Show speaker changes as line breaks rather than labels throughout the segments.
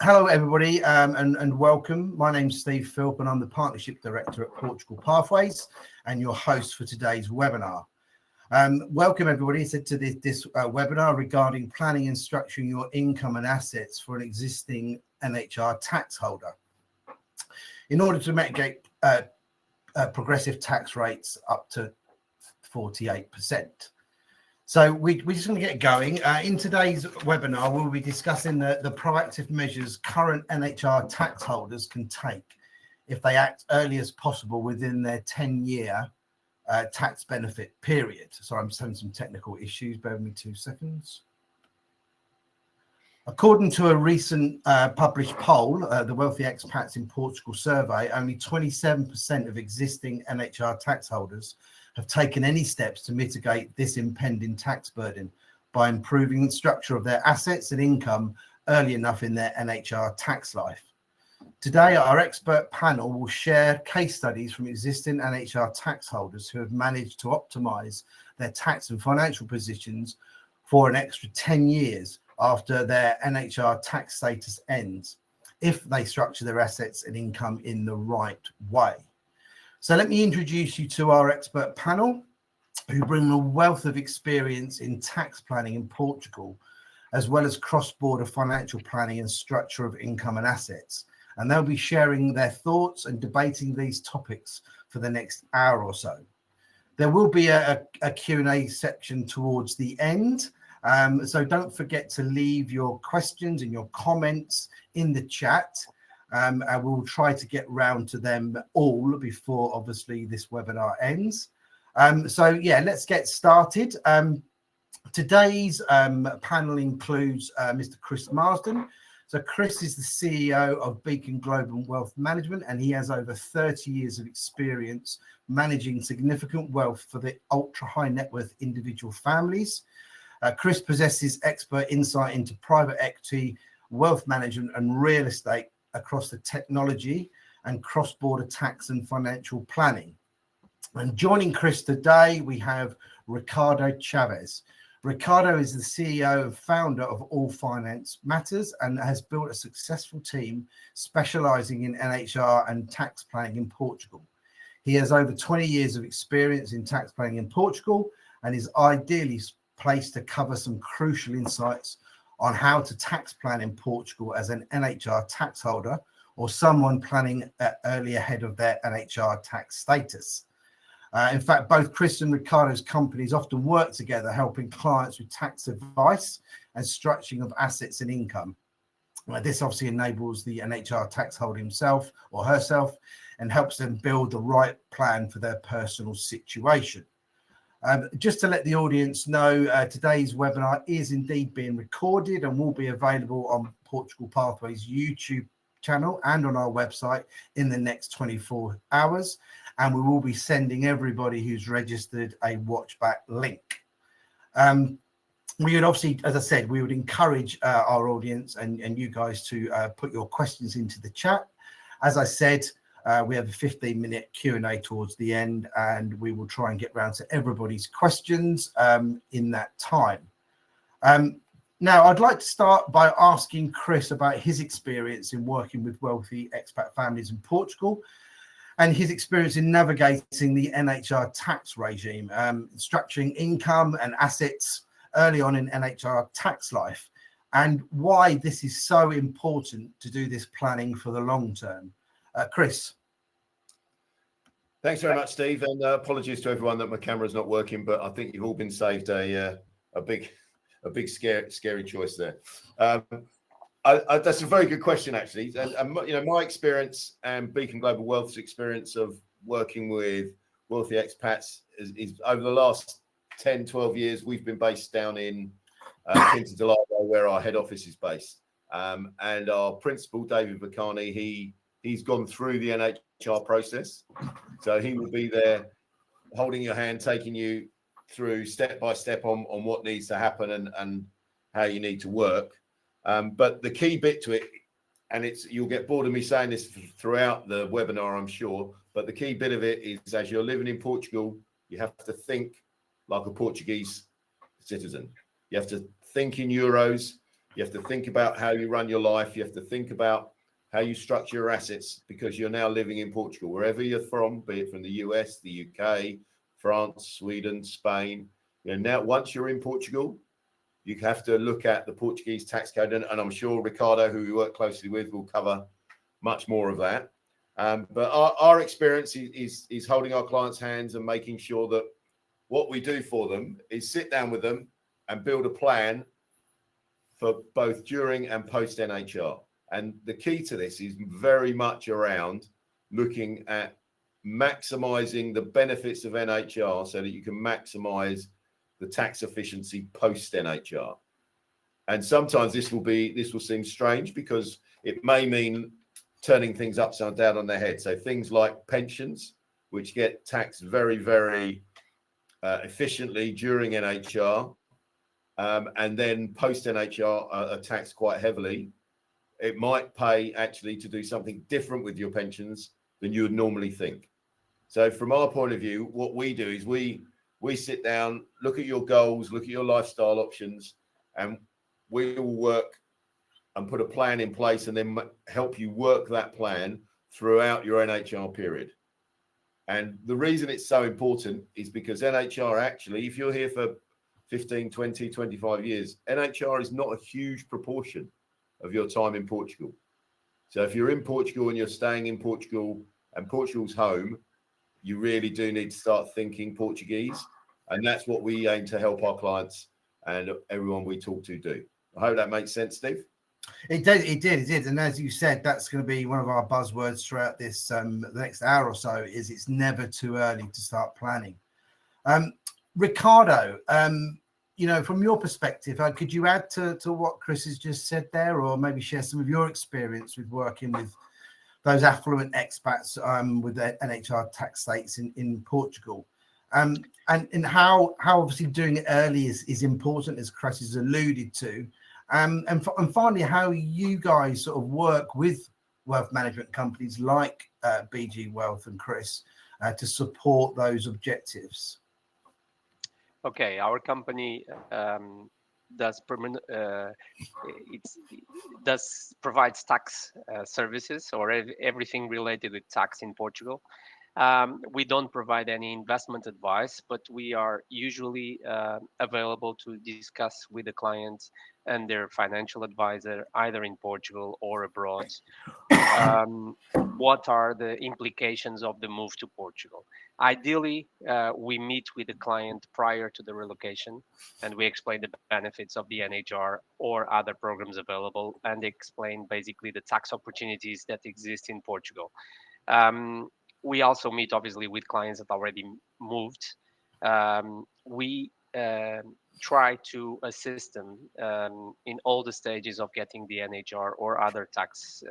Hello, everybody, and welcome. My name's Steve Philp, and I'm the Partnership Director at Portugal Pathways and your host for today's webinar. Welcome, everybody, to this webinar regarding planning and structuring your income and assets for an existing NHR tax holder in order to mitigate progressive tax rates up to 48%. So we're just going to get going. In today's webinar, we'll be discussing the proactive measures current NHR tax holders can take if they act early as possible within their 10-year tax benefit period. Sorry, I'm just having some technical issues. Bear with me 2 seconds. According to a recent published poll, the Wealthy Expats in Portugal survey, only 27% of existing NHR tax holders have taken any steps to mitigate this impending tax burden by improving the structure of their assets and income early enough in their NHR tax life. Today, our expert panel will share case studies from existing NHR tax holders who have managed to optimize their tax and financial positions for an extra 10 years after their NHR tax status ends, if they structure their assets and income in the right way. So let me introduce you to our expert panel, who bring a wealth of experience in tax planning in Portugal, as well as cross-border financial planning and structure of income and assets. And they'll be sharing their thoughts and debating these topics for the next hour or so. There will be a Q&A section towards the end. So don't forget to leave your questions and your comments in the chat. And we'll try to get round to them all before, obviously, this webinar ends. So, yeah, let's get started. Today's panel includes Mr. Chris Marsden. So Chris is the CEO of Beacon Global Wealth Management, and he has over 30 years of experience managing significant wealth for the ultra-high net worth individual families. Chris possesses expert insight into private equity, wealth management, and real estate across the technology and cross-border tax and financial planning. And joining Chris today, we have Ricardo Chavez. Ricardo is the CEO and founder of All Finance Matters and has built a successful team specializing in NHR and tax planning in Portugal. He has over 20 years of experience in tax planning in Portugal and is ideally placed to cover some crucial insights on how to tax plan in Portugal as an NHR tax holder or someone planning early ahead of their NHR tax status. In fact, both Chris and Ricardo's companies often work together, helping clients with tax advice and structuring of assets and income. This obviously enables the NHR tax holder himself or herself and helps them build the right plan for their personal situation. Just to let the audience know, today's webinar is indeed being recorded and will be available on Portugal Pathways YouTube channel and on our website in the next 24 hours. And we will be sending everybody who's registered a watchback link. We would obviously, as I said, we would encourage our audience and you guys to put your questions into the chat. As I said, we have a 15-minute Q&A towards the end, and we will try and get round to everybody's questions in that time. Now, I'd like to start by asking Chris about his experience in working with wealthy expat families in Portugal and his experience in navigating the NHR tax regime, structuring income and assets early on in NHR tax life, and why this is so important to do this planning for the long term. Chris.
Thanks very much, Steve, and apologies to everyone that my camera's not working, but I think you've all been saved a big scary choice there. That's a very good question, actually. And you know, my experience and Beacon Global Wealth's experience of working with wealthy expats is over the last 10, 12 years, we've been based down in Quinta del Lago, where our head office is based. And our principal, David Vacani, he's gone through the NHR process. So he will be there holding your hand, taking you through step by step on what needs to happen and how you need to work. But the key bit to it, and you'll get bored of me saying this throughout the webinar, I'm sure, but the key bit of it is, as you're living in Portugal, you have to think like a Portuguese citizen. You have to think in euros. You have to think about how you run your life. You have to think about how you structure your assets, because you're now living in Portugal, wherever you're from, be it from the US, the UK, France, Sweden, Spain. Now once you're in Portugal, you have to look at the Portuguese tax code, and I'm sure Ricardo, who we work closely with, will cover much more of that. But our experience is holding our clients' hands and making sure that what we do for them is sit down with them and build a plan for both during and post NHR. And the key to this is very much around looking at maximizing the benefits of NHR so that you can maximize the tax efficiency post NHR. And sometimes this will seem strange, because it may mean turning things upside down on their head. So things like pensions, which get taxed very, very efficiently during NHR, and then post NHR are taxed quite heavily. It might pay actually to do something different with your pensions than you would normally think. So from our point of view, what we do is we sit down, look at your goals, look at your lifestyle options, and we will work and put a plan in place, and then help you work that plan throughout your NHR period. And the reason it's so important is because NHR actually, if you're here for 15, 20, 25 years, NHR is not a huge proportion of your time in Portugal. So if you're in Portugal and you're staying in Portugal and Portugal's home, you really do need to start thinking Portuguese. And that's what we aim to help our clients and everyone we talk to do. I hope that makes sense, Steve.
It did. And as you said, that's going to be one of our buzzwords throughout this the next hour or so, is it's never too early to start planning. Ricardo, from your perspective, could you add to what Chris has just said there, or maybe share some of your experience with working with those affluent expats with the NHR tax states in Portugal, and how obviously doing it early is important, as Chris has alluded to, and finally how you guys sort of work with wealth management companies like BG Wealth and Chris to support those objectives.
Okay, our company provides tax services, or everything related with tax in Portugal. We don't provide any investment advice, but we are usually available to discuss with the clients and their financial advisor, either in Portugal or abroad. What are the implications of the move to Portugal? Ideally, we meet with the client prior to the relocation, and we explain the benefits of the NHR or other programs available, and explain basically the tax opportunities that exist in Portugal. We also meet obviously with clients that already moved. We try to assist them in all the stages of getting the NHR or other tax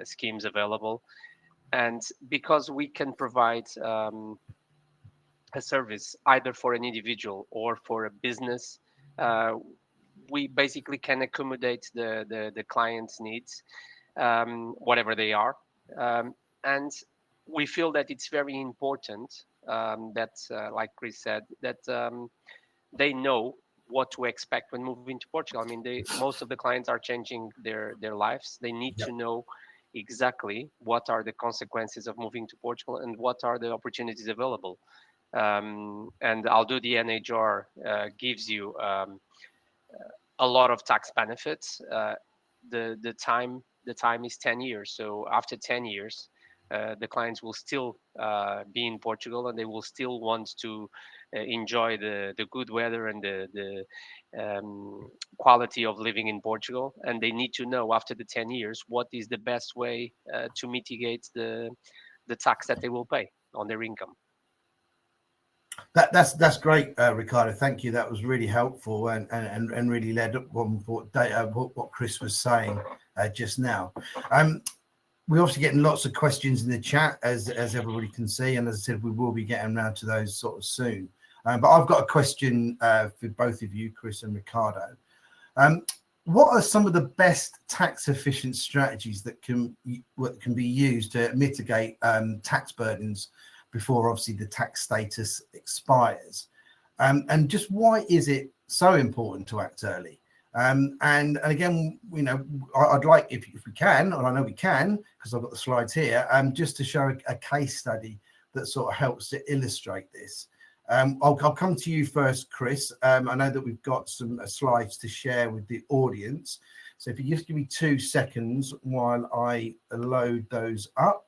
schemes available. And because we can provide a service either for an individual or for a business, we basically can accommodate the client's needs, whatever they are. And we feel that it's very important that, like Chris said, that they know what to expect when moving to Portugal. I mean, most of the clients are changing their lives. They need to know exactly what are the consequences of moving to Portugal and what are the opportunities available. And although the NHR gives you a lot of tax benefits, the time is 10 years. So after 10 years, the clients will still be in Portugal, and they will still want to enjoy the good weather and the quality of living in Portugal. And they need to know after the 10 years what is the best way to mitigate the tax that they will pay on their income.
That's great, Ricardo. Thank you. That was really helpful and really led up on what Chris was saying just now. We're obviously getting lots of questions in the chat, as everybody can see, and as I said, we will be getting around to those sort of soon. But I've got a question for both of you, Chris and Ricardo. What are some of the best tax efficient strategies that can be used to mitigate tax burdens before obviously the tax status expires? And just why is it so important to act early? And again, I'd like, if we can, and I know we can, because I've got the slides here, just to show a case study that sort of helps to illustrate this. I'll come to you first, Chris. I know that we've got some slides to share with the audience. So if you just give me 2 seconds while I load those up.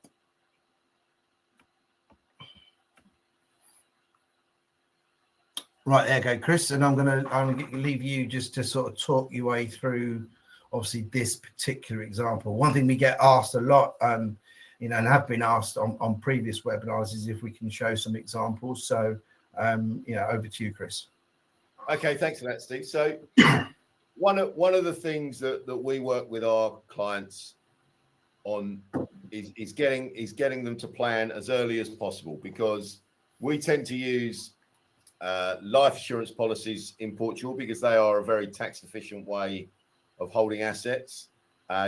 Right, there you go, Chris. And I'm gonna leave you just to sort of talk your way through, obviously, this particular example. One thing we get asked a lot, and have been asked on previous webinars, is if we can show some examples. So, over to you, Chris.
Okay, thanks for that, Steve. So, one of the things that we work with our clients on is getting them to plan as early as possible, because we tend to use life insurance policies in Portugal because they are a very tax efficient way of holding assets.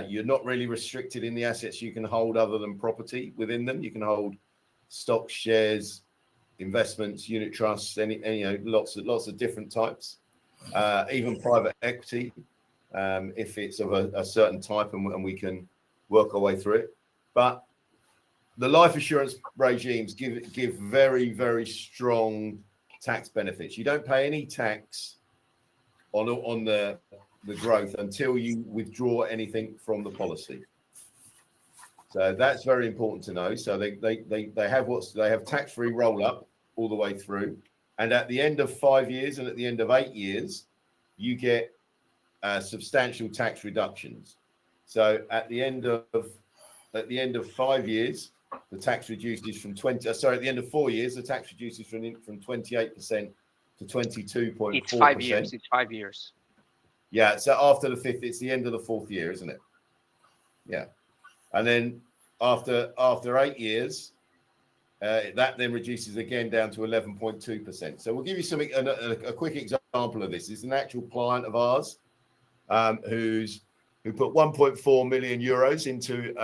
You're not really restricted in the assets you can hold other than property within them. You can hold stocks, shares, investments, unit trusts, lots of different types, even private equity, if it's of a certain type, and we can work our way through it. But the life insurance regimes give very, very strong tax benefits. You don't pay any tax on the growth until you withdraw anything from the policy. So that's very important to know. So they have tax-free roll-up all the way through, and at the end of 5 years and at the end of 8 years, you get substantial tax reductions. So at the end of 5 years, the tax reduces from at the end of 4 years, the tax reduces from 28% to 22.4%.
It's 5 years. It's 5 years.
Yeah. So after the fifth, it's the end of the 4th year, isn't it? Yeah. And then after 8 years, that then reduces again down to 11.2%. So we'll give you a quick example of this. It's an actual client of ours who put 1.4 million euros into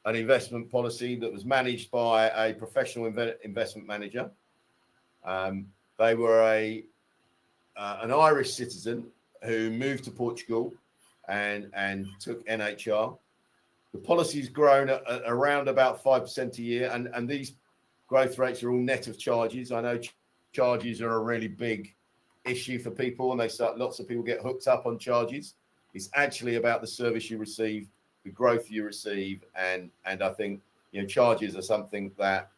an investment policy that was managed by a professional investment manager. They were an Irish citizen who moved to Portugal and took NHR. The policy's grown at around about 5% a year, and these growth rates are all net of charges. I know charges are a really big issue for people, and lots of people get hooked up on charges. It's actually about the service you receive, the growth you receive, and I think charges are something that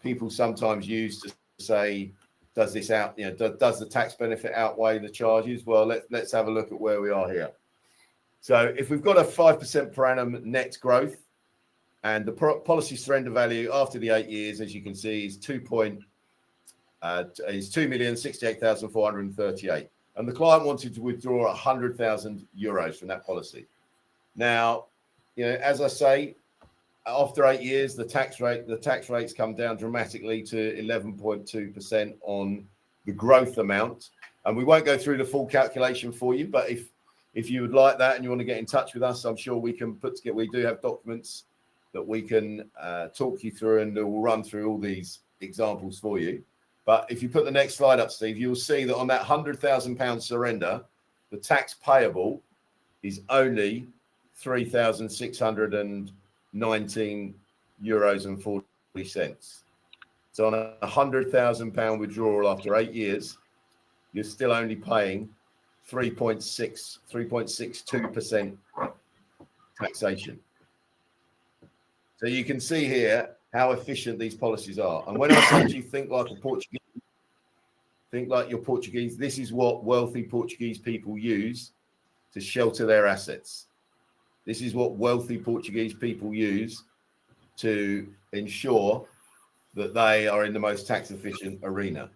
people sometimes use to say, does this does the tax benefit outweigh the charges? Well, let's have a look at where we are here. So if we've got a 5% per annum net growth, and the policy surrender value after the 8 years, as you can see, is 2,068,438, and the client wanted to withdraw 100,000 euros from that policy. Now, as I say, after 8 years, the tax rates come down dramatically to 11.2% on the growth amount, and we won't go through the full calculation for you. But if you would like that and you want to get in touch with us, I'm sure we can put together. We do have documents that we can talk you through, and we'll run through all these examples for you. But if you put the next slide up, Steve, you'll see that on that £100,000 surrender, the tax payable is only €3,619 and 40 cents. So on a £100,000 withdrawal after 8 years, you're still only paying 3.62% taxation. So you can see here how efficient these policies are. And when I say to you, think like your Portuguese, this is what wealthy Portuguese people use to shelter their assets. This is what wealthy Portuguese people use to ensure that they are in the most tax efficient arena.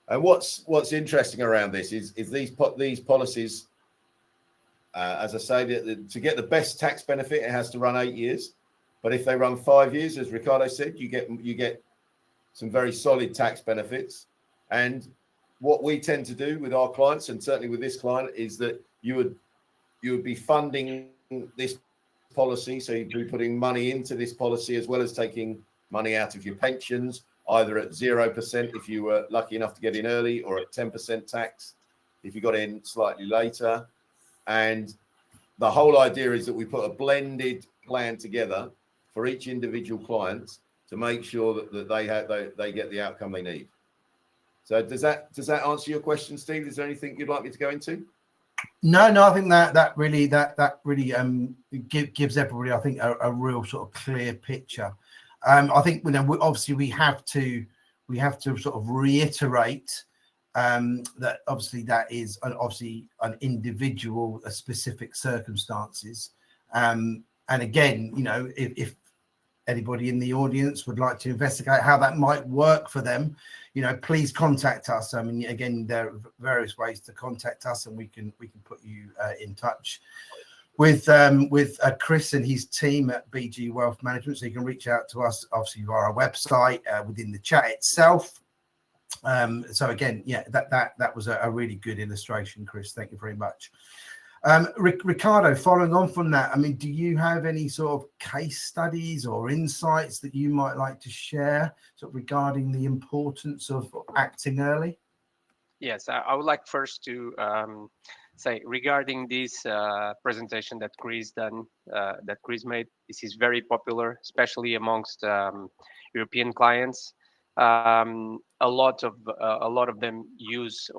And what's interesting around this is these policies, as I say, to get the best tax benefit, it has to run 8 years. But if they run 5 years, as Ricardo said, you get some very solid tax benefits. And what we tend to do with our clients, and certainly with this client, is that you would be funding this policy. So you'd be putting money into this policy as well as taking money out of your pensions, either at 0% if you were lucky enough to get in early, or at 10% tax. if you got in slightly later. And the whole idea is that we put a blended plan together for each individual client to make sure that they get the outcome they need. So does that answer your question, Steve? Is there anything you'd like me to go into?
No, I think that really gives everybody, I think, a real sort of clear picture. I think obviously we have to sort of reiterate that obviously that is an individual, a specific circumstances. And again, if anybody in the audience would like to investigate how that might work for them, please contact us. I mean, again, there are various ways to contact us, and we can put you in touch with Chris and his team at BG Wealth Management. So you can reach out to us, obviously, via our website, within the chat itself. So again, yeah, that was a really good illustration, Chris. Thank you very much. Ricardo, following on from that, I mean, do you have any sort of case studies or insights that you might like to share sort of regarding the importance of acting early?
Yes, I would like first to say regarding this presentation that Chris made. This is very popular, especially amongst European clients. A lot of them use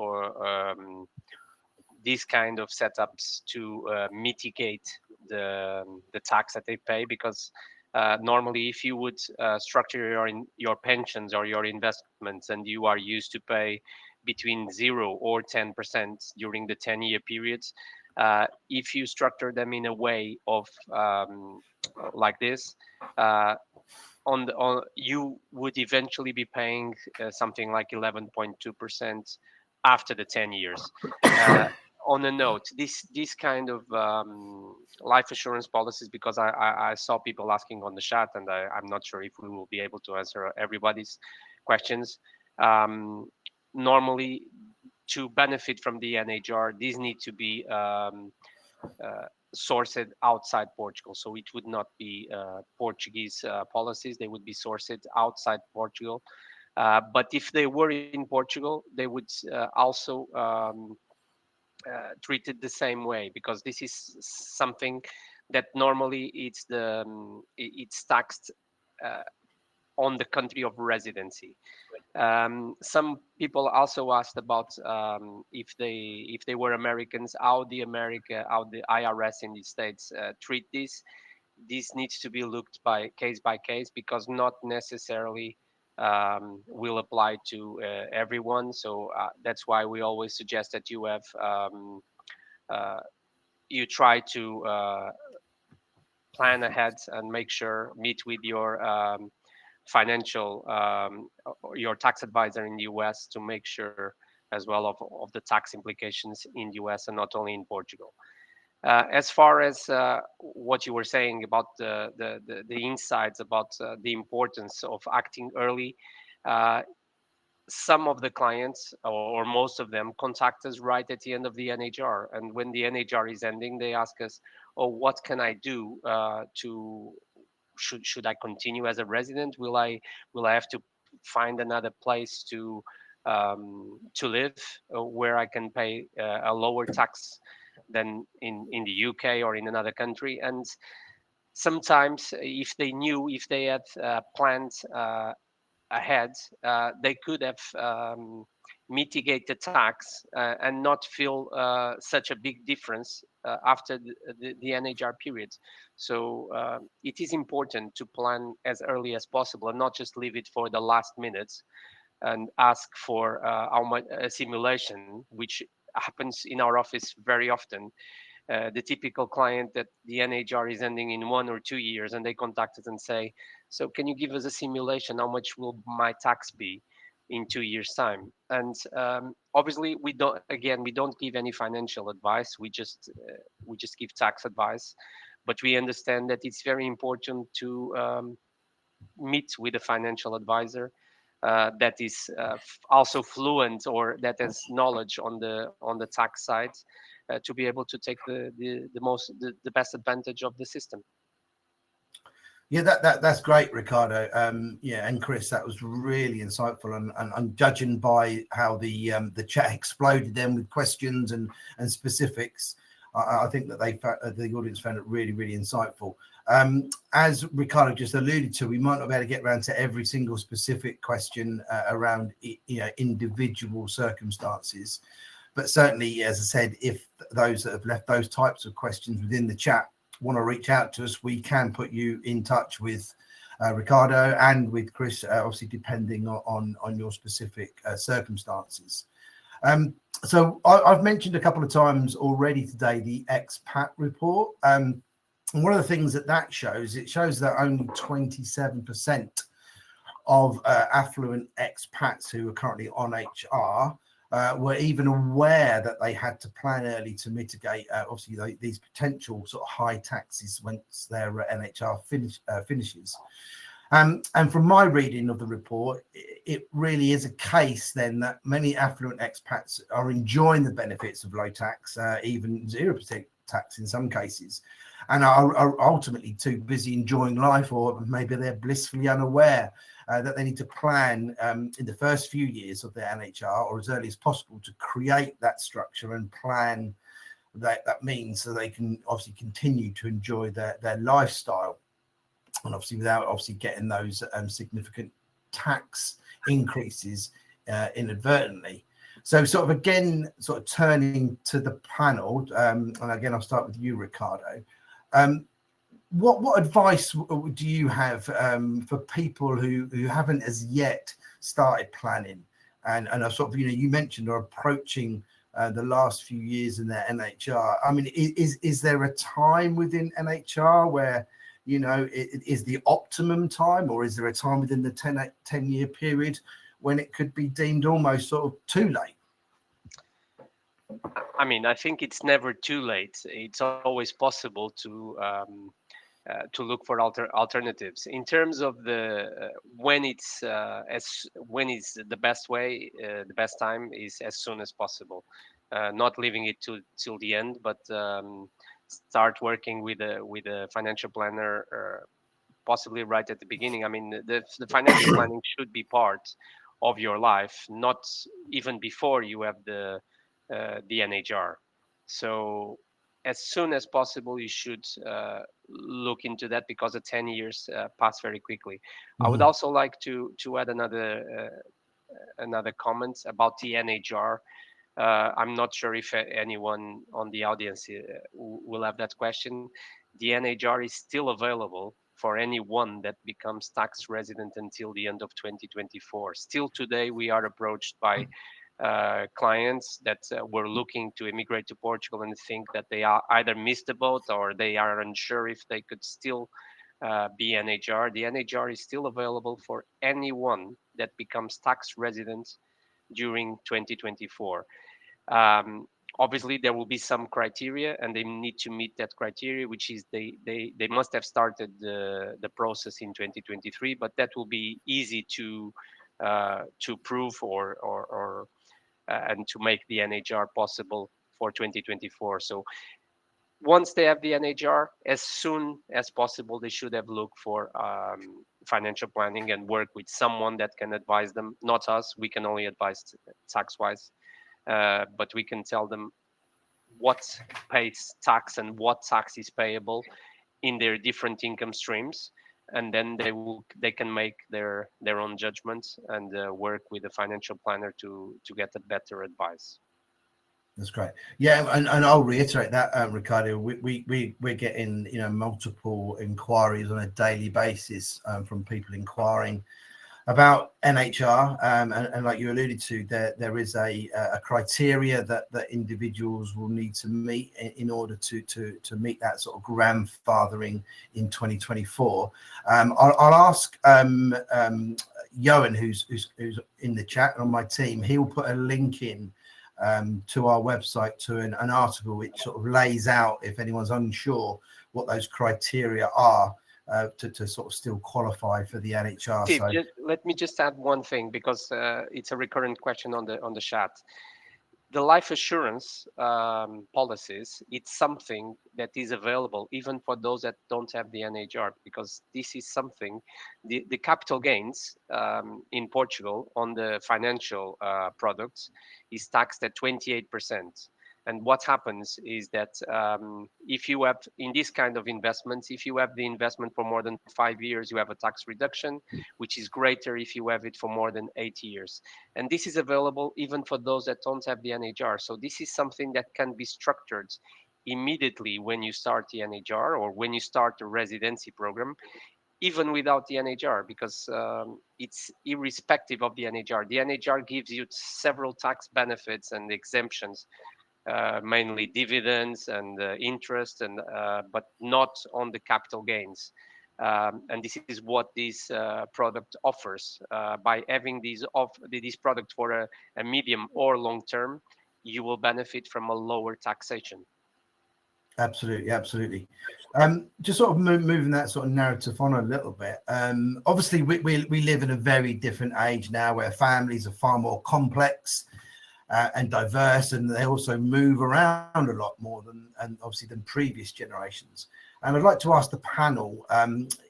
these kind of setups to mitigate the tax that they pay, because normally if you would structure your pensions or your investments and you are used to pay between 0 or 10% during the 10-year periods, if you structure them in a way of like this, you would eventually be paying something like 11.2% after the 10 years. On a note, this kind of life assurance policies, because I saw people asking on the chat, and I'm not sure if we will be able to answer everybody's questions. Normally, to benefit from the NHR, these need to be sourced outside Portugal. So it would not be Portuguese policies. They would be sourced outside Portugal. But if they were in Portugal, they would also treat it the same way, because this is something that normally it's taxed on the country of residency. Some people also asked about if they were Americans, how the IRS in the States treat this. This needs to be looked by case, because not necessarily will apply to everyone. So that's why we always suggest that you have you try to plan ahead and meet with your financial your tax advisor in the US to make sure as well of the tax implications in the US and not only in Portugal. As far as what you were saying about the insights about the importance of acting early, some of the clients, or most of them, contact us right at the end of the NHR, and when the NHR is ending, they ask us, "Oh, what can I do to should I continue as a resident? Will I have to find another place to live where I can pay a lower tax than in the UK or in another country?" And sometimes, if they had planned ahead, they could have mitigate the tax and not feel such a big difference after the NHR period. So it is important to plan as early as possible and not just leave it for the last minutes and ask for how much a simulation, which happens in our office very often. The typical client that the NHR is ending in 1 or 2 years, and they contact us and say, "So can you give us a simulation? How much will my tax be in 2 years' time?" And obviously, we don't give any financial advice. We just give tax advice, but we understand that it's very important to meet with a financial advisor that is also fluent or that has knowledge on the tax side to be able to take the best advantage of the system.
Yeah, that's great, Ricardo. Yeah, and Chris, that was really insightful, and judging by how the chat exploded then with questions and specifics, I think that the audience found it really, really insightful. As Ricardo just alluded to, we might not be able to get around to every single specific question around individual circumstances, but certainly, as I said, if those that have left those types of questions within the chat want to reach out to us, we can put you in touch with Ricardo and with Chris, obviously depending on your specific circumstances. So I've mentioned a couple of times already today the expat report. And one of the things that shows, it shows that only 27% of affluent expats who are currently on HR were even aware that they had to plan early to mitigate obviously these potential sort of high taxes once their NHR finishes. And from my reading of the report, it really is a case then that many affluent expats are enjoying the benefits of low tax, even 0% tax in some cases, and are ultimately too busy enjoying life, or maybe they're blissfully unaware that they need to plan in the first few years of their NHR or as early as possible to create that structure and plan that means so they can obviously continue to enjoy their lifestyle, and obviously without obviously getting those significant tax increases inadvertently. So sort of again, sort of turning to the panel, and again, I'll start with you, Ricardo. What advice do you have for people who haven't as yet started planning and are sort of, you mentioned are approaching the last few years in their NHR? I mean, is there a time within NHR where, it is the optimum time, or is there a time within the 10-year period when it could be deemed almost sort of too late?
I mean, I think it's never too late. It's always possible to look for alternatives. In terms of the when it's the best way, the best time is as soon as possible. Not leaving it till the end, but start working with a financial planner, possibly right at the beginning. I mean, the financial planning should be part of your life, not even before you have the NHR. So as soon as possible, you should look into that, because the 10 years pass very quickly. Mm-hmm. I would also like to add another comment about the NHR. I'm not sure if anyone on the audience will have that question. The NHR is still available for anyone that becomes tax resident until the end of 2024. Still today, we are approached by clients that were looking to immigrate to Portugal and think that they are either missed the boat or they are unsure if they could still be NHR. The NHR is still available for anyone that becomes tax resident during 2024. Obviously, there will be some criteria, and they need to meet that criteria, which is they must have started the process in 2023, but that will be easy to prove or and to make the NHR possible for 2024. So once they have the NHR, as soon as possible, they should have looked for financial planning and work with someone that can advise them. Not us, we can only advise tax-wise, but we can tell them what pays tax and what tax is payable in their different income streams, and then they can make their own judgments and work with a financial planner to get a better advice.
That's great. Yeah, and I'll reiterate that, Ricardo. We're getting multiple inquiries on a daily basis from people inquiring about NHR, and like you alluded to, there is a criteria that individuals will need to meet in order to meet that sort of grandfathering in 2024. I'll ask Johan, who's in the chat on my team. He'll put a link in to our website to an article which sort of lays out, if anyone's unsure, what those criteria are to sort of still qualify for the NHR.
Steve, let me just add one thing, because it's a recurrent question on the chat. The life assurance policies, it's something that is available even for those that don't have the NHR, because this is something, the capital gains in Portugal on the financial products is taxed at 28%. And what happens is that if you have, in this kind of investments, if you have the investment for more than 5 years, you have a tax reduction, which is greater if you have it for more than 8 years. And this is available even for those that don't have the NHR. So this is something that can be structured immediately when you start the NHR or when you start the residency program, even without the NHR, because it's irrespective of the NHR. The NHR gives you several tax benefits and exemptions, mainly dividends and interest, and but not on the capital gains. And this is what this product offers. By having this product for a medium or long term, you will benefit from a lower taxation.
Absolutely, absolutely. Just sort of moving that sort of narrative on a little bit. Obviously, we live in a very different age now, where families are far more complex and diverse, and they also move around a lot more than previous generations. And I'd like to ask the panel: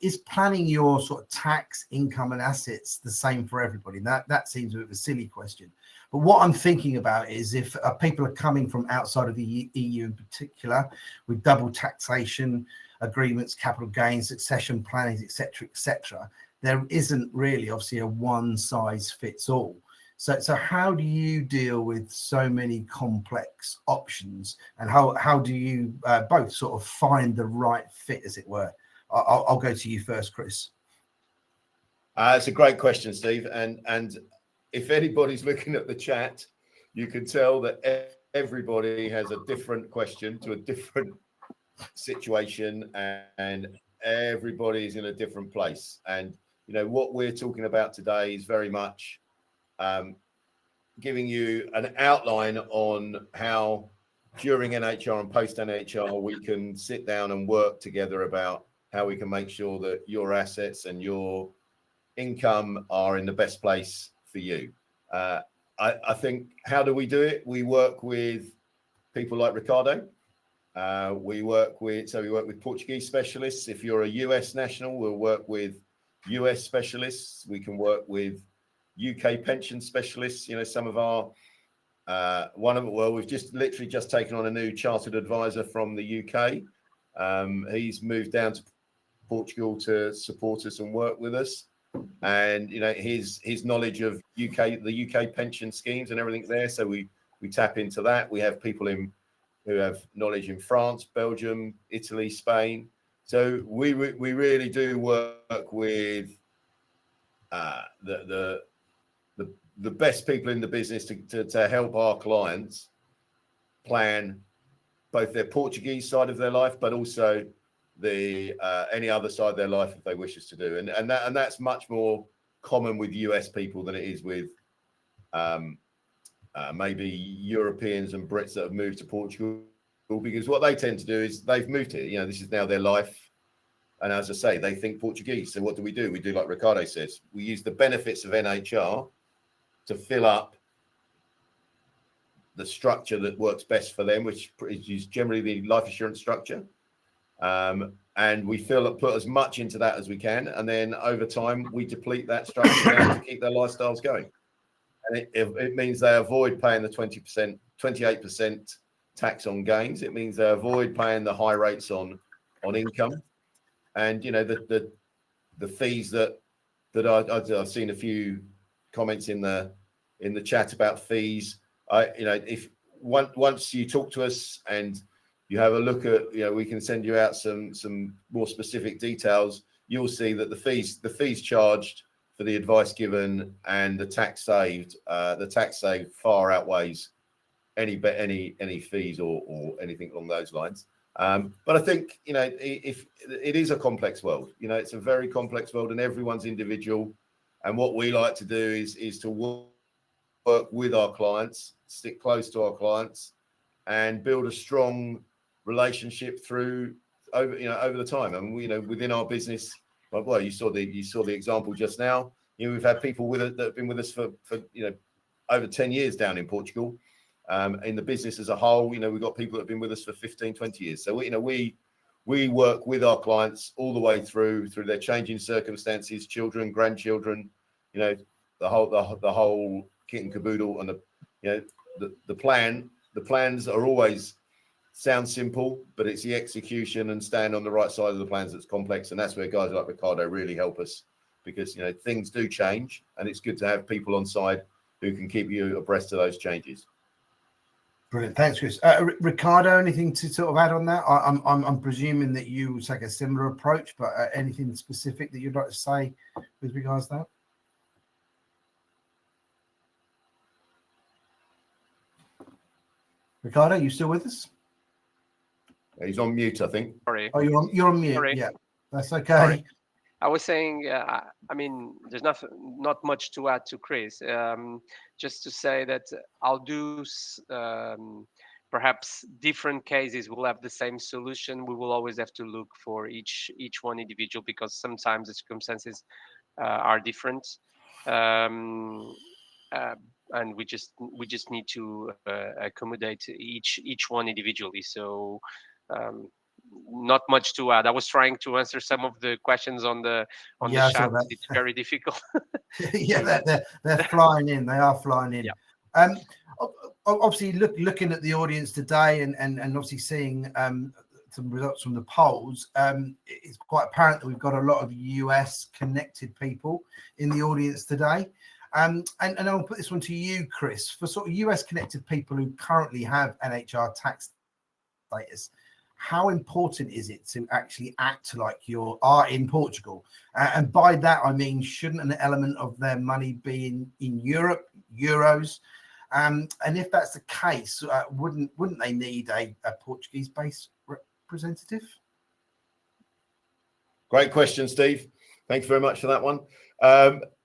is planning your sort of tax, income, and assets the same for everybody? That seems a bit of a silly question, but what I'm thinking about is if people are coming from outside of the EU in particular, with double taxation agreements, capital gains, succession planning, etc., there isn't really obviously a one size fits all. So how do you deal with so many complex options, and how do you both sort of find the right fit, as it were? I'll go to you first, Chris.
It's a great question, Steve. And if anybody's looking at the chat, you can tell that everybody has a different question to a different situation, and everybody's in a different place. And what we're talking about today is very much giving you an outline on how during NHR and post NHR we can sit down and work together about how we can make sure that your assets and your income are in the best place for you. I think, how do we do it? We work with people like Ricardo. We work with Portuguese specialists. If you're a US national, we'll work with US specialists. We can work with UK pension specialists. Some of our we've just taken on a new chartered advisor from the UK. He's moved down to Portugal to support us and work with us. And his knowledge of the UK pension schemes and everything there. So we tap into that. We have people who have knowledge in France, Belgium, Italy, Spain. So we really do work with the best people in the business to help our clients plan both their Portuguese side of their life, but also the any other side of their life if they wish us to do. And that's much more common with US people than it is with maybe Europeans and Brits that have moved to Portugal, because what they tend to do is they've moved here. This is now their life. And as I say, they think Portuguese. So what do? We do like Ricardo says, we use the benefits of NHR to fill up the structure that works best for them, which is generally the life assurance structure. And we put as much into that as we can. And then over time, we deplete that structure to keep their lifestyles going. And it means they avoid paying the 20%, 28% tax on gains. It means they avoid paying the high rates on income. And, the fees that I've seen a few comments in the chat about fees. If once you talk to us and you have a look at, we can send you out some more specific details. You'll see that the fees charged for the advice given and the tax saved far outweighs any fees or anything along those lines. But I think, if it is a complex world, it's a very complex world and everyone's individual. And what we like to do is to work with our clients, stick close to our clients, and build a strong relationship over the time. And within our business, well, you saw the example just now. We've had people that have been with us for over 10 years down in Portugal, In the business as a whole, we've got people that have been with us for 15, 20 years. So, we work with our clients all the way through their changing circumstances, children, grandchildren, the whole kit and caboodle. And the plans are always sound simple, but it's the execution and stand on the right side of the plans that's complex. And that's where guys like Ricardo really help us, because things do change, and it's good to have people on side who can keep you abreast of those changes.
Brilliant, thanks, Chris. Ricardo, anything to sort of add on that? I'm presuming that you will take a similar approach, but anything specific that you'd like to say with regards to that? Ricardo, you still with us?
He's on mute, I think.
Sorry.
Oh, you're on mute.
Sorry.
Yeah, that's okay.
Sorry. I was saying, there's not much to add to Chris. Just to say that I'll do perhaps different cases will have the same solution. We will always have to look for each one individual, because sometimes the circumstances are different, and we just need to accommodate each one individually. So. Not much to add. I was trying to answer some of the questions on the chat. It's very difficult.
Yeah, they're flying in. They are flying in.
Yeah.
Obviously, looking at the audience today, and obviously seeing some results from the polls, it's quite apparent that we've got a lot of US connected people in the audience today. And I'll put this one to you, Chris, for sort of US connected people who currently have NHR tax status. How important is it to actually act like you are in Portugal? And by that, I mean, shouldn't an element of their money be in Europe, euros? And if that's the case, wouldn't they need a Portuguese-based representative?
Great question, Steve. Thanks very much for that one.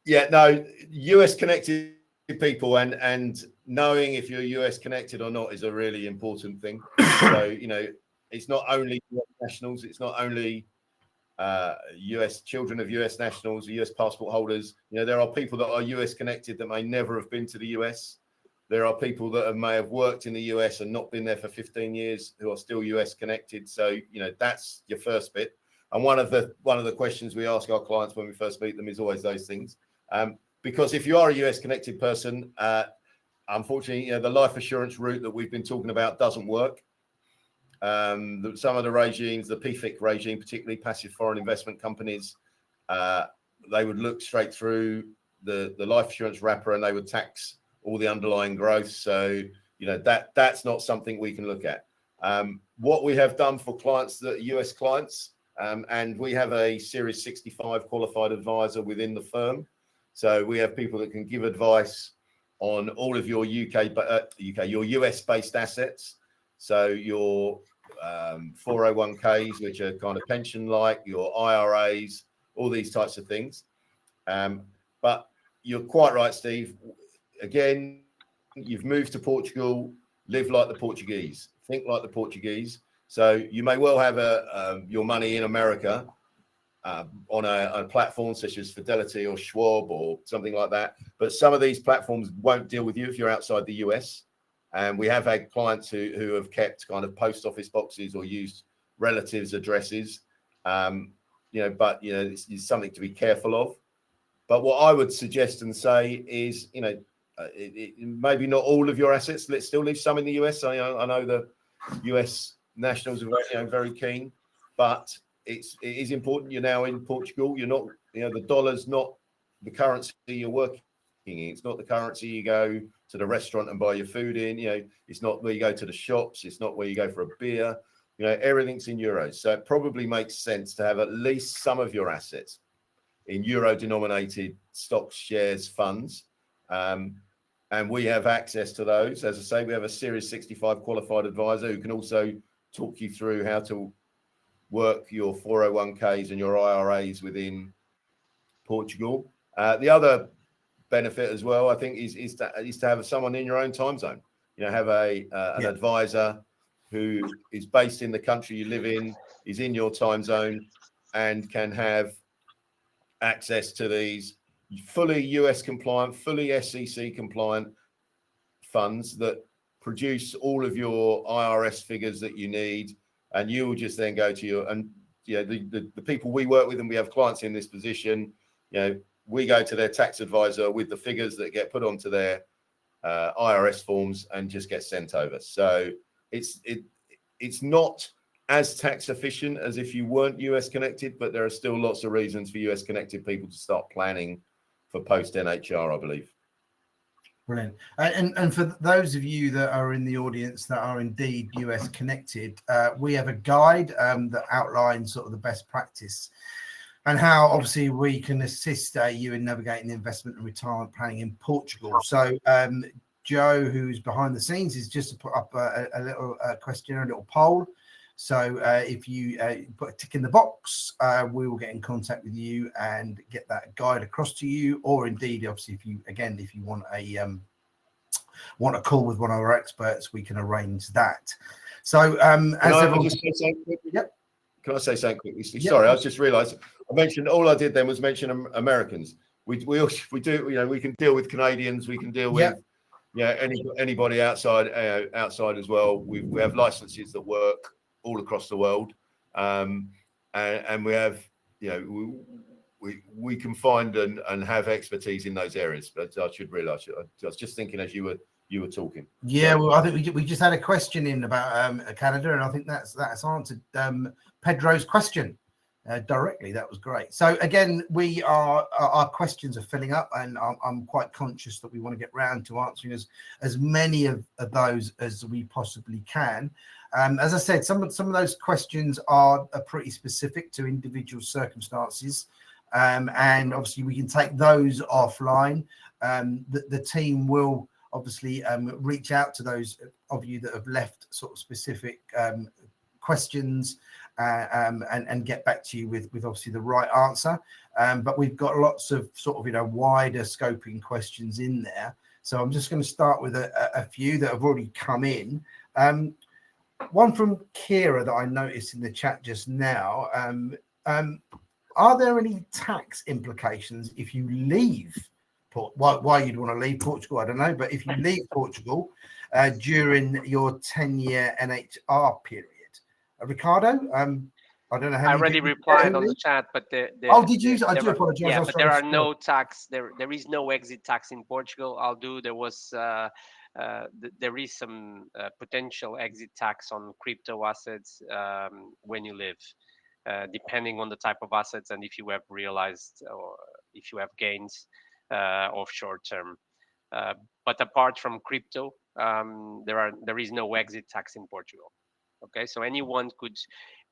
US connected people and knowing if you're US connected or not is a really important thing. So, it's not only US nationals, it's not only US children of US nationals, US passport holders. There are people that are US connected that may never have been to the US. There are people that may have worked in the US and not been there for 15 years who are still US connected. So, that's your first bit. And one of the questions we ask our clients when we first meet them is always those things. Because if you are a US connected person, unfortunately, the life assurance route that we've been talking about doesn't work. Some of the regimes, the PFIC regime, particularly passive foreign investment companies, they would look straight through the life assurance wrapper and they would tax all the underlying growth. So, that's not something we can look at. What we have done for clients that are US clients, and we have a Series 65 qualified advisor within the firm. So we have people that can give advice on all of your your US based assets. So your 401ks, which are kind of pension-like, your IRAs, all these types of things. But you're quite right, Steve. Again, you've moved to Portugal, live like the Portuguese, think like the Portuguese. So you may well have your money in America on a platform such as Fidelity or Schwab or something like that. But some of these platforms won't deal with you if you're outside the US. And we have had clients who have kept kind of post office boxes or used relatives' addresses. It's something to be careful of. But what I would suggest and say is, maybe not all of your assets. Let's still leave some in the US. I know the US nationals are very keen, but it is important. You're now in Portugal. You're not, the dollar's not the currency you're working in. It's not the currency you go to the restaurant and buy your food in. It's not where you go to the shops. It's not where you go for a beer. Everything's in euros. So it probably makes sense to have at least some of your assets in euro-denominated stocks, shares, funds. And we have access to those. As I say, we have a Series 65 qualified advisor who can also talk you through how to work your 401ks and your IRAs within Portugal. The other benefit as well, I think, is to have someone in your own time zone. Have an advisor who is based in the country you live in, is in your time zone, and can have access to these fully US compliant, fully SEC compliant funds that produce all of your IRS figures that you need, and you will just then go to your, and the people we work with, and we have clients in this position, we go to their tax advisor with the figures that get put onto their IRS forms and just get sent over. So it's not as tax efficient as if you weren't US connected, but there are still lots of reasons for US connected people to start planning for post NHR, I believe.
Brilliant. And for those of you that are in the audience that are indeed US connected, we have a guide that outlines sort of the best practice and how obviously we can assist you in navigating the investment and retirement planning in Portugal. So Joe, who's behind the scenes, is just to put up a little question, a little poll. So if you put a tick in the box, we will get in contact with you and get that guide across to you. Or indeed, obviously, if you want a call with one of our experts, we can arrange that. So
Can I say something quickly?
Yep.
Sorry, I just realised I mentioned, all I did then was mention Americans. We do, we can deal with Canadians, we can deal with anybody outside as well. We have licenses that work all across the world, and we have, we can find and have expertise in those areas. But I should realise, I was just thinking as you were talking.
Yeah, well, I think we just had a question in about Canada, and I think that's answered Pedro's question directly. That was great. So again, our questions are filling up, and I'm quite conscious that we want to get round to answering as many of those as we possibly can. As I said, some of those questions are pretty specific to individual circumstances, and obviously we can take those offline. The team will obviously reach out to those of you that have left sort of specific questions and get back to you with obviously the right answer. But we've got lots of sort of wider scoping questions in there. So I'm just going to start with a few that have already come in. One from Kira that I noticed in the chat just now. Are there any tax implications if you leave? Why you'd want to leave Portugal, I don't know. But if you leave Portugal during your 10-year NHR period, Ricardo, I don't know how.
I already replied on the chat, but
did you? I do apologise.
Yeah, but there are no tax. There is no exit tax in Portugal. There is some potential exit tax on crypto assets when you live, depending on the type of assets and if you have realized or if you have gains of short term. But apart from crypto, there is no exit tax in Portugal. Okay, so anyone could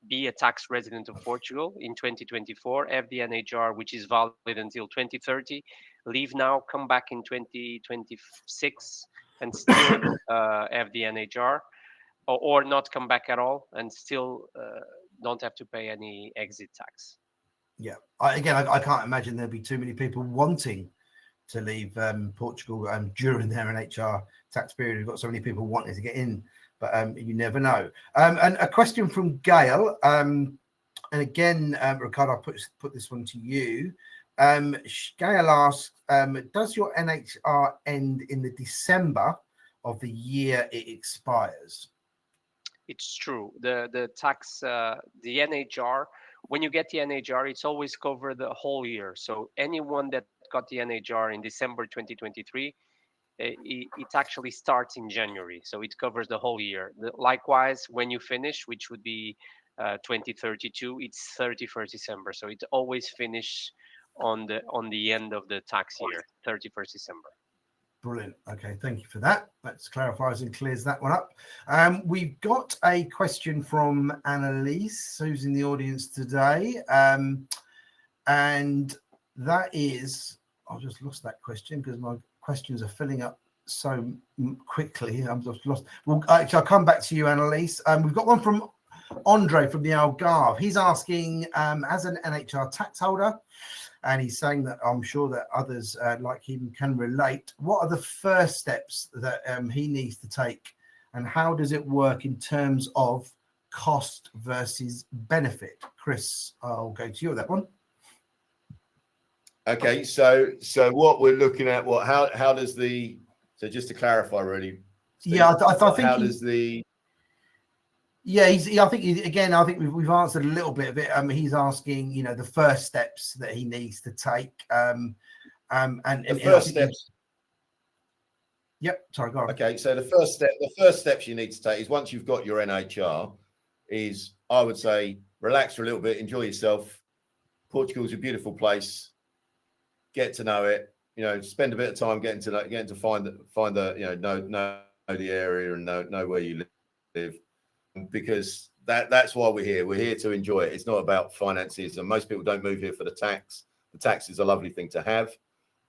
be a tax resident of Portugal in 2024, have the NHR, which is valid until 2030, leave now, come back in 2026 and still have the NHR, or not come back at all and still don't have to pay any exit tax.
Yeah, I can't imagine there'd be too many people wanting to leave Portugal during their NHR tax period. We've got so many people wanting to get in, but you never know. And a question from Gail, and again, Ricardo, I'll put this one to you. Gail asks, does your NHR end in the December of the year it expires?
It's true. The tax, the NHR, when you get the NHR, it's always covered the whole year. So anyone that got the NHR in December 2023, it actually starts in January. So it covers the whole year. Likewise, when you finish, which would be 2032, it's 31st December. So it always finish on the end of the tax year, 31st December.
Brilliant. Okay, thank you for that. That clarifies and clears that one up. We've got a question from Annalise, who's in the audience today. And that is, I've just lost that question because my questions are filling up so quickly. I'm just lost. Well, actually, I'll come back to you, Annalise. We've got one from Andre from the Algarve. He's asking, as an NHR tax holder, and he's saying that I'm sure that others like him can relate. What are the first steps that he needs to take, and how does it work in terms of cost versus benefit? Chris, I'll go to you with that one.
Okay, so what we're looking at, how does so just to clarify really,
Yeah, I think
how does the
Yeah, I think I think we've answered a little bit of it. He's asking, the first steps that he needs to take. And
the first steps.
Yep. Sorry, go on.
Okay, so the first steps you need to take is, once you've got your NHR, is, I would say, relax for a little bit, enjoy yourself. Portugal's a beautiful place. Get to know it. Spend a bit of time getting to find the know the area and know where you live, because that's why we're here. We're here to enjoy it. It's not about finances, and most people don't move here for the tax. The tax is a lovely thing to have.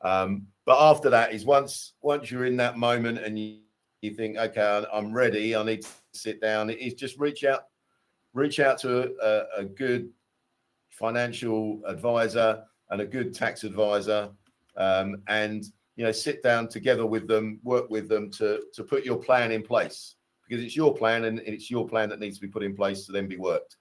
But after that is, once you're in that moment and you think, okay, I'm ready, I need to sit down, is just reach out to a good financial advisor and a good tax advisor, and sit down together with them, work with them to put your plan in place, because it's your plan, and it's your plan that needs to be put in place to then be worked.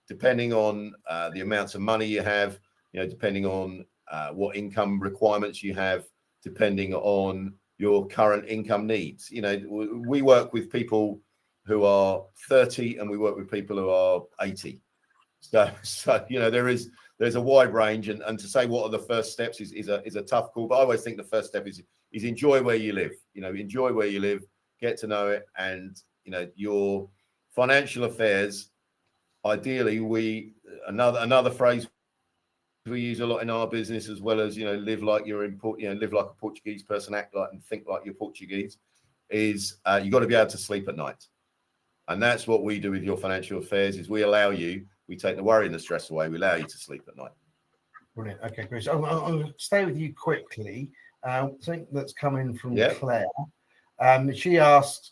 Depending on the amounts of money you have, depending on what income requirements you have, depending on your current income needs. We work with people who are 30 and we work with people who are 80. So there's a wide range, and to say what are the first steps is a tough call. But I always think the first step is enjoy where you live. Enjoy where you live, get to know it, and your financial affairs. Ideally, another phrase we use a lot in our business, as well as live like live like a Portuguese person, act like and think like you're Portuguese, is you got to be able to sleep at night. And that's what we do with your financial affairs, is we take the worry and the stress away. We allow you to sleep at night.
Brilliant. Okay, great. So I'll stay with you quickly. Something that's coming from Claire. She asked,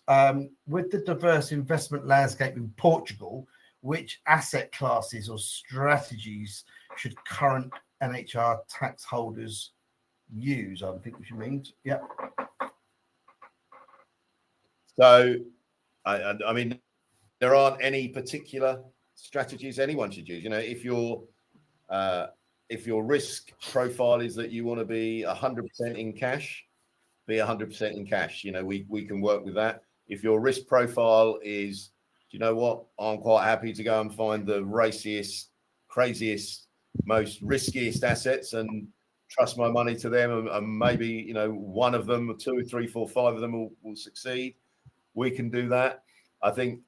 with the diverse investment landscape in Portugal, which asset classes or strategies should current NHR tax holders use? I think she means. Yeah.
So, I mean, there aren't any particular strategies anyone should use. If your risk profile is that you want to be 100% in cash, be 100% in cash. We can work with that. If your risk profile is, do you know what, I'm quite happy to go and find the raciest, craziest, most riskiest assets and trust my money to them, and maybe one of them, or 2, 3, 4, 5 of them will succeed. We can do that. I think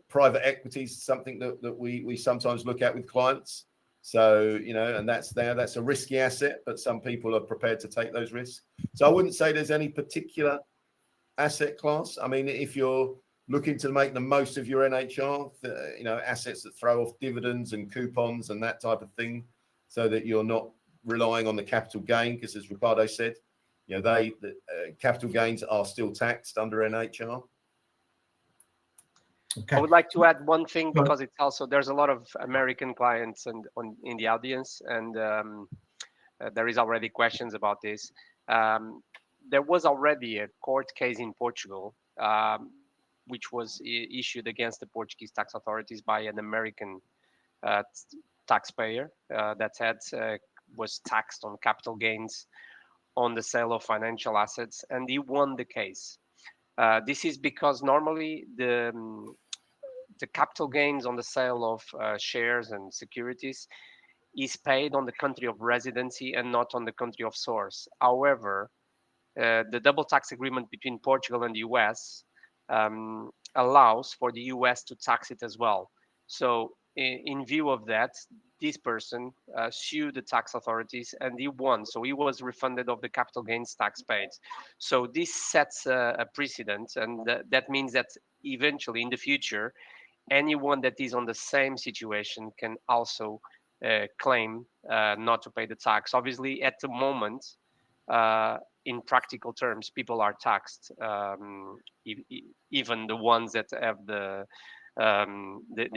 private equity is something that we sometimes look at with clients. So and that's a risky asset, but some people are prepared to take those risks. So I wouldn't say there's any particular asset class. I mean, if you're looking to make the most of your NHR, assets that throw off dividends and coupons and that type of thing, so that you're not relying on the capital gain, because as Ricardo said, the capital gains are still taxed under NHR.
Okay. I would like to add one thing, because it's also, there's a lot of American clients in the audience, and there is already questions about this. There was already a court case in Portugal, which was issued against the Portuguese tax authorities by an American taxpayer that was taxed on capital gains on the sale of financial assets, and he won the case. This is because normally the capital gains on the sale of shares and securities is paid on the country of residency and not on the country of source. However, the double tax agreement between Portugal and the US allows for the US to tax it as well. So in view of that, this person sued the tax authorities and he won. So he was refunded of the capital gains tax paid. So this sets a precedent, and that means that eventually in the future, anyone that is on the same situation can also claim not to pay the tax. Obviously, at the moment, in practical terms, people are taxed, even the ones that have the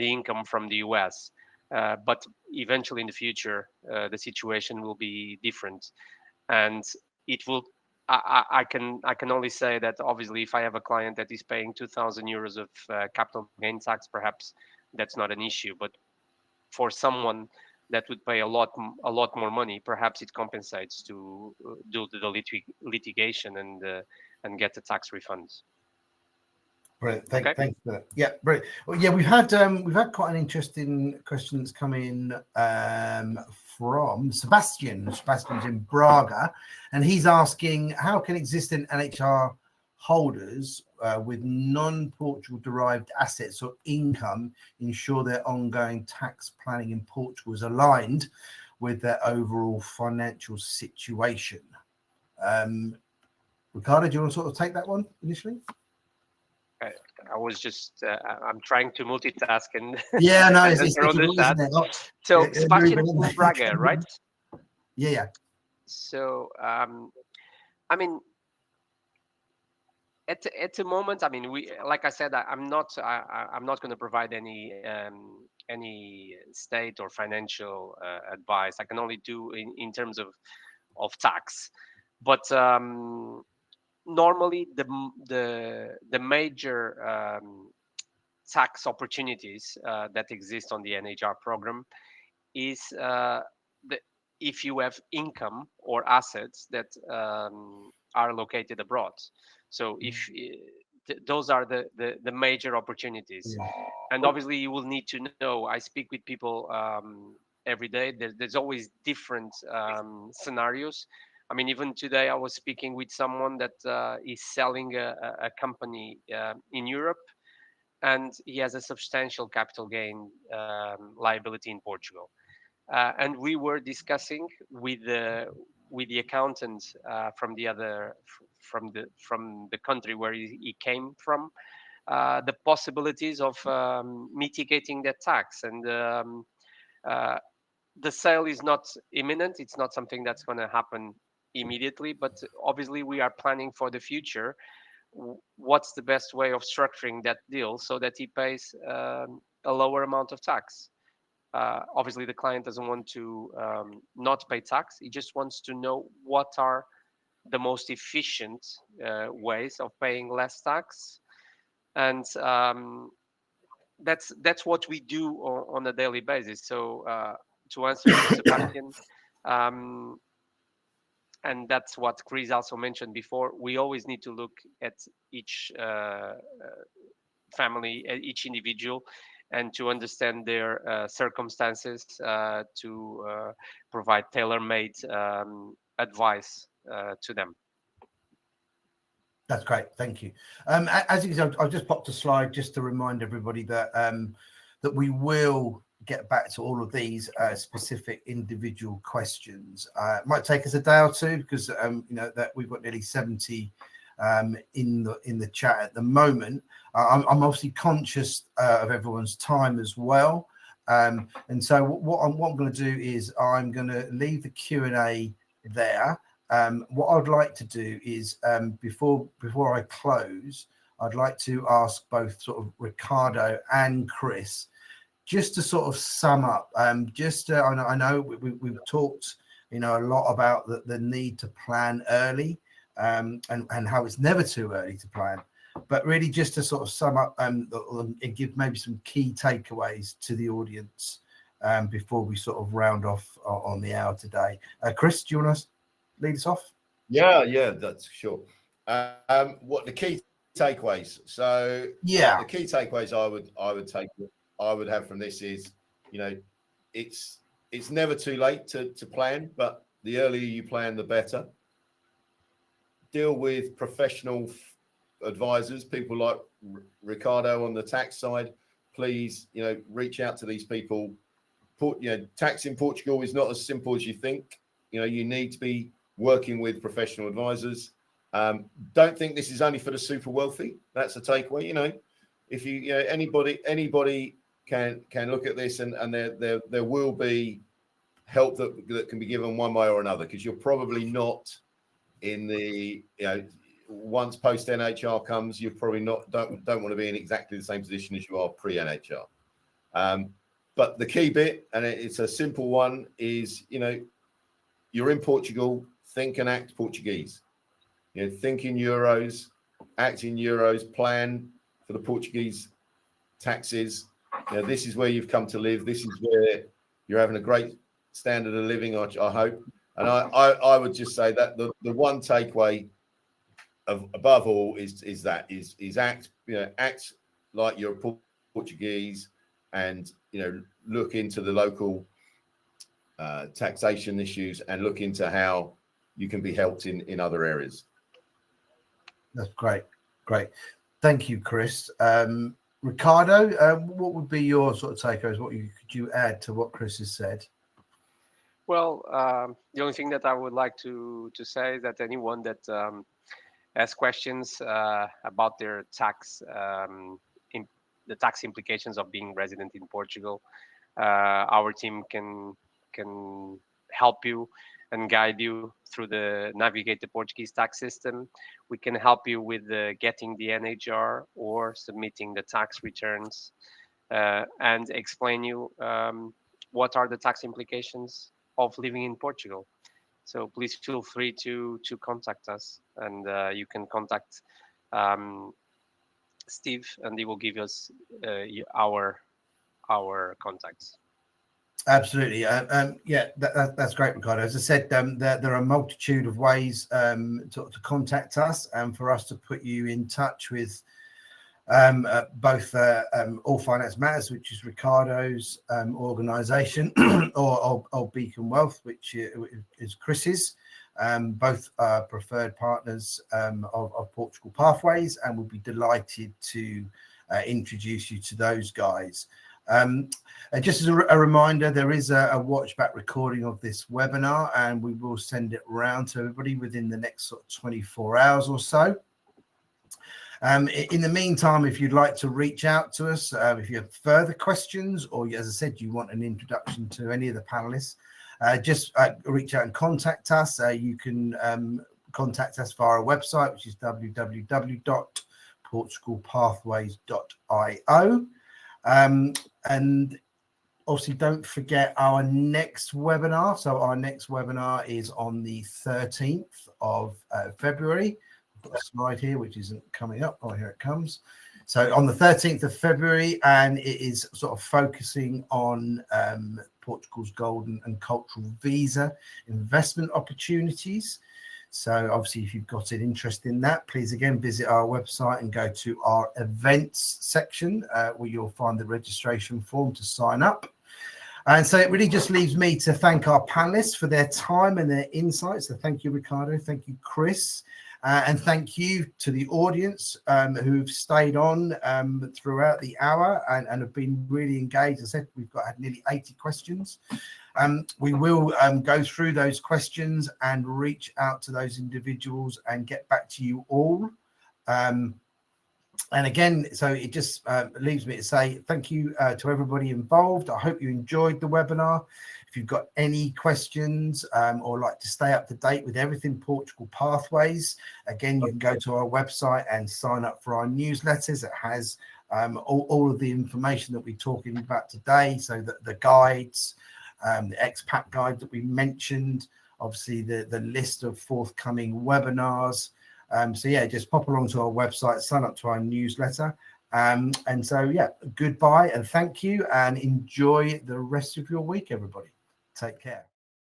income from the US. But eventually in the future, the situation will be different, and it will. I can only say that obviously, if I have a client that is paying 2,000 euros of capital gain tax, perhaps that's not an issue. But for someone that would pay a lot more money, perhaps it compensates to do the litigation and get the tax refunds.
Brilliant.
Okay.
Thanks for that. Yeah, brilliant. Well, yeah, we've had quite an interesting question that's come in from Sebastian. Sebastian's in Braga, and he's asking how can existing NHR holders with non-Portugal derived assets or income ensure their ongoing tax planning in Portugal is aligned with their overall financial situation? Ricardo, do you want to sort of take that one initially?
I was just I'm trying to multitask and
Yeah, no,
and
it's
answer on the
difficult,
chat.
isn't it?
So Sebastian is in Braga, right?
Yeah.
So I mean, at the moment, I mean, we like I said, I'm not going to provide any state or financial advice. I can only do in terms of tax, but normally the major tax opportunities that exist on the NHR program is if you have income or assets that are located abroad. So if those are the major opportunities, and obviously you will need to know. I speak with people every day. There's always different scenarios. I mean, even today I was speaking with someone that is selling a company in Europe, and he has a substantial capital gain liability in Portugal. And we were discussing with the accountant from the country where he came from, the possibilities of mitigating that tax. And the sale is not imminent. It's not something that's going to happen immediately, but obviously we are planning for the future. What's the best way of structuring that deal so that he pays a lower amount of tax? Obviously, the client doesn't want to not pay tax. He just wants to know what are the most efficient ways of paying less tax, and that's what we do on a daily basis. So to answer to Sebastian, and that's what Chris also mentioned before, we always need to look at each family, each individual, and to understand their circumstances to provide tailor-made advice to them.
That's great. Thank you. As you can see, I've just popped a slide just to remind everybody that that we will get back to all of these specific individual questions. It might take us a day or two because you know that we've got nearly 70 in the chat at the moment. I'm obviously conscious of everyone's time as well, and so what I'm going to do is I'm going to leave the Q&A there. What I'd like to do is before I close, I'd like to ask both sort of Ricardo and Chris just to sort of sum up. I know we've talked, you know, a lot about the need to plan early, and how it's never too early to plan, but really just to sort of sum up and give maybe some key takeaways to the audience before we sort of round off on the hour today. Chris, do you want to lead us off?
Yeah, that's sure. What the key takeaways? So
yeah,
the key takeaways I would have from this is, you know, it's never too late to plan, but the earlier you plan, the better. Deal with professional advisors, people like Ricardo on the tax side. Please, you know, reach out to these people. Tax in Portugal is not as simple as you think. You know, you need to be working with professional advisors. Don't think this is only for the super wealthy. That's a takeaway. You know, if anybody can look at this, and there will be help that can be given one way or another, because you're probably not in the, you know, once post NHR comes, you probably don't want to be in exactly the same position as you are pre NHR. But the key bit, and it's a simple one, is, you know, you're in Portugal, think and act Portuguese. You know, think in euros, act in euros, plan for the Portuguese taxes. You know, this is where you've come to live. This is where you're having a great standard of living, I hope. And I would just say that the one takeaway above all is act act like you're Portuguese, and look into the local taxation issues and look into how you can be helped in other areas.
That's great. Thank you, Chris. Ricardo, what would be your sort of takeaways? Could you add to what Chris has said?
Well, the only thing that I would like to say is that anyone that has questions about their tax, the tax implications of being resident in Portugal, our team can help you and guide you through navigate the Portuguese tax system. We can help you with getting the NHR or submitting the tax returns, and explain you what are the tax implications of living in Portugal. So please feel free to contact us, and you can contact Steve, and he will give us our contacts.
Absolutely. Yeah, that's great, Ricardo. As I said, there are a multitude of ways to contact us and for us to put you in touch with both All Finance Matters, which is Ricardo's organisation, or Beacon Wealth, which is Chris's. Both are preferred partners of Portugal Pathways, and we'll be delighted to introduce you to those guys. Just as a reminder, there is a watchback recording of this webinar, and we will send it around to everybody within the next sort of 24 hours or so. In the meantime, if you'd like to reach out to us, if you have further questions, or as I said, you want an introduction to any of the panelists, just reach out and contact us. You can contact us via our website, which is www.portugalpathways.io. And obviously, don't forget our next webinar. So our next webinar is on the 13th of February. I've got a slide here, which isn't coming up. Oh, here it comes. So on the 13th of February, and it is sort of focusing on Portugal's golden and cultural visa investment opportunities. So obviously, if you've got an interest in that, please again visit our website and go to our events section, where you'll find the registration form to sign up. And so it really just leaves me to thank our panelists for their time and their insights. So thank you, Ricardo. Thank you, Chris. And thank you to the audience who've stayed on throughout the hour and have been really engaged. As I said, we've had nearly 80 questions. We will go through those questions and reach out to those individuals and get back to you all. And again, so it just leaves me to say thank you to everybody involved. I hope you enjoyed the webinar. If you've got any questions or like to stay up to date with everything Portugal Pathways, again, you can go to our website and sign up for our newsletters. It has all of the information that we're talking about today. So the guides, the expat guide that we mentioned, obviously the list of forthcoming webinars. So yeah, just pop along to our website, sign up to our newsletter. And so yeah, goodbye and thank you, and enjoy the rest of your week, everybody. Take care.